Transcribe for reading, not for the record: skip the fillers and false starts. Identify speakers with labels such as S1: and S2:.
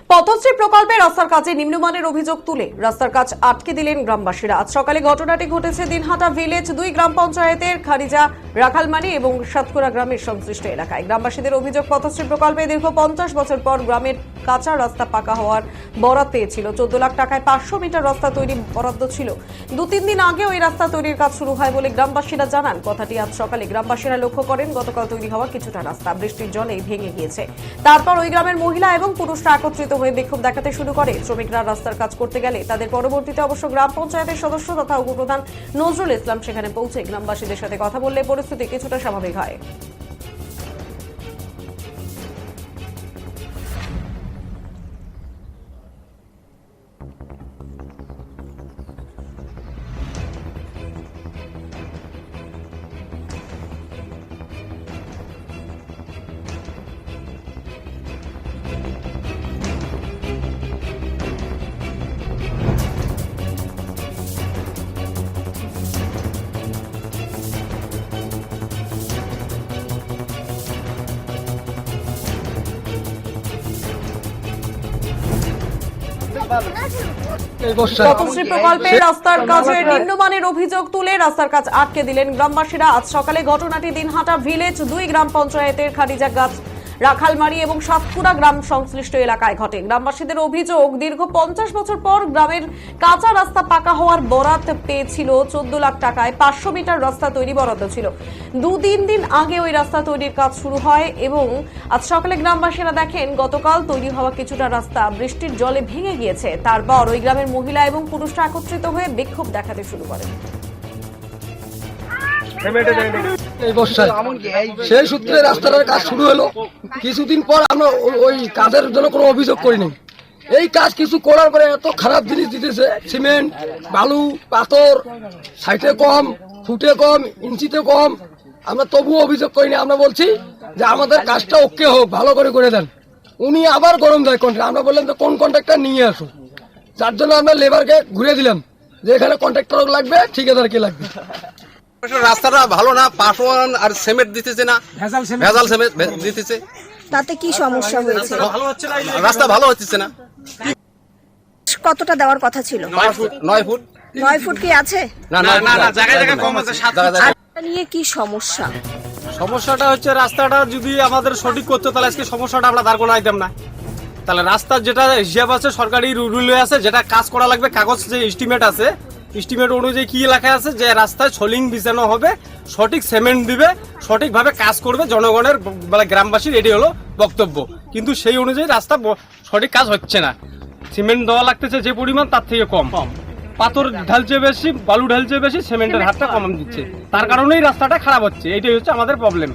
S1: পথশ্রী প্রকল্পে রাস্তার কাজে নিম্নমানের অভিযোগ তুলে রাস্তার কাজ আটকে দিলেন গ্রামবাসীরা। আজ সকালে ঘটনাটি ঘটেছে দিনহাটা ভিলেজ 2 গ্রাম পঞ্চায়েতের খারিজা, রাখালমারি এবং সাতকুড়া গ্রামের সংশ্লিষ্ট এলাকায়। গ্রামবাসীদের অভিযোগ, পথশ্রী প্রকল্পে দীর্ঘ 50 বছর পর গ্রামের কাঁচা রাস্তা পাকা হওয়ার বরাত পেয়েছিল। 14 লাখ টাকায় 500 মিটার রাস্তা তৈরি বরাদ্দ ছিল। 2-3 দিন আগে ওই রাস্তা তৈরির কাজ শুরু হয় বলে গ্রামবাসীরা জানান। কথাটি আজ সকালে গ্রামবাসীরা লক্ষ্য করেন, গতকাল তৈরি হওয়া কিছুটা রাস্তা বৃষ্টির জলে ভেঙে গিয়েছে। তারপর ওই গ্রামের মহিলা এবং পুরুষরা একত্রিত হয়ে বিক্ষোভ দেখাতে শুরু করে। শ্রমিকরা রাস্তার কাজ করতে গেলে তাদের পরবর্তীতে অবশ্য গ্রাম পঞ্চায়েতের সদস্য তথা উপপ্রধান নজরুল ইসলাম সেখানে পৌঁছে গ্রামবাসীদের সাথে কথা বললে পরিস্থিতি কিছুটা স্বাভাবিক হয়। পথশ্রী প্রকল্পে রাস্তার কাজের নিম্নমানের অভিযোগ তুলে রাস্তার কাজ আটকে দিলেন গ্রামবাসীরা। আজ সকালে ঘটনাটি দিনহাটা ভিলেজ 2 গ্রাম পঞ্চায়েতের খারিজা গাছ, রাখালমারি এবং সাতকুড়া গ্রাম সংশ্লিষ্ট এলাকায় ঘটে। গ্রামবাসীদের অভিযোগ, দীর্ঘ 50 বছর পর গ্রামের কাঁচা রাস্তা পাকা হওয়ার বরাত পেয়েছিল। 14 লাখ টাকায় 500 মিটার রাস্তা তৈরি বরাদ্দ ছিল। 2-3 দিন আগে ওই রাস্তা তৈরির কাজ শুরু হয় এবং আজ সকালে গ্রামবাসীরা দেখেন গতকাল তৈরি হওয়া কিছুটা রাস্তা বৃষ্টির জলে ভেঙে গিয়েছে। তারপর ওই গ্রামের মহিলা এবং পুরুষরা একত্রিত হয়ে বিক্ষোভ দেখাতে শুরু করেন।
S2: সেই সূত্রে রাস্তাটার কাজ শুরু হলো। কিছুদিন পর আমরা ওই কাজের জন্য কোনো অভিযোগ করিনি। এই কাজ কিছু করার পরে এত খারাপ জিনিস দিতেছে, সিমেন্ট, বালু, পাথর, সাইটে কম, ফুটে কম, ইঞ্চিতে কম। আমরা তবুও অভিযোগ করিনি। আমরা বলছি যে আমাদের কাজটা ওকে হোক, ভালো করে দেন। উনি আবার গরম দেয় কন্ট্রাক্টর। আমরা বললাম যে কোন কন্ট্রাক্টর নিয়ে আসুন, যার জন্য আমরা লেবারকে ঘুরে দিলাম যে এখানে কন্ট্রাক্টর লাগবে, ঠিকাদার কে লাগবে।
S3: রাস্তাটা ভালো না, পাশওয়ান আর সিমেন্ট দিতেছে না, ভেজাল সিমেন্ট দিতেছে।
S4: তাতে কি সমস্যা হয়েছে?
S3: রাস্তা ভালো হচ্ছে না।
S4: কতটা দেওয়ার কথা ছিল?
S3: 9 ফুট
S4: 9 ফুট কি আছে?
S3: না না না, জায়গায় জায়গায় কম আছে।
S4: এটা নিয়ে কি সমস্যা?
S5: সমস্যাটা হচ্ছে রাস্তাটা যদি আমাদের সঠিক করতে, তাহলে আজকে সমস্যাটা আমরা দাঁড় করাইতাম না। তাহলে রাস্তার যেটা হিসাব আছে, সরকারি রুলে আছে, যেটা কাজ করা লাগবে, কাগজ যে এস্টিমেট আছে, এস্টিমেট অনুযায়ী কি লেখা আছে যে রাস্তায় সোলিং বিছানো হবে, সঠিক সিমেন্ট দিবে, সঠিকভাবে কাজ করবে জনগণের মানে গ্রামবাসীর, এটি হলো বক্তব্য। কিন্তু সেই অনুযায়ী রাস্তা সঠিক কাজ হচ্ছে না। সিমেন্ট দেওয়া লাগতেছে যে পরিমাণ, তার থেকে কম। পাথর ঢালছে বেশি, বালু ঢালছে বেশি, সিমেন্টের হারটা কম দিচ্ছে। তার কারণেই রাস্তাটা খারাপ হচ্ছে। এটাই হচ্ছে আমাদের প্রবলেম।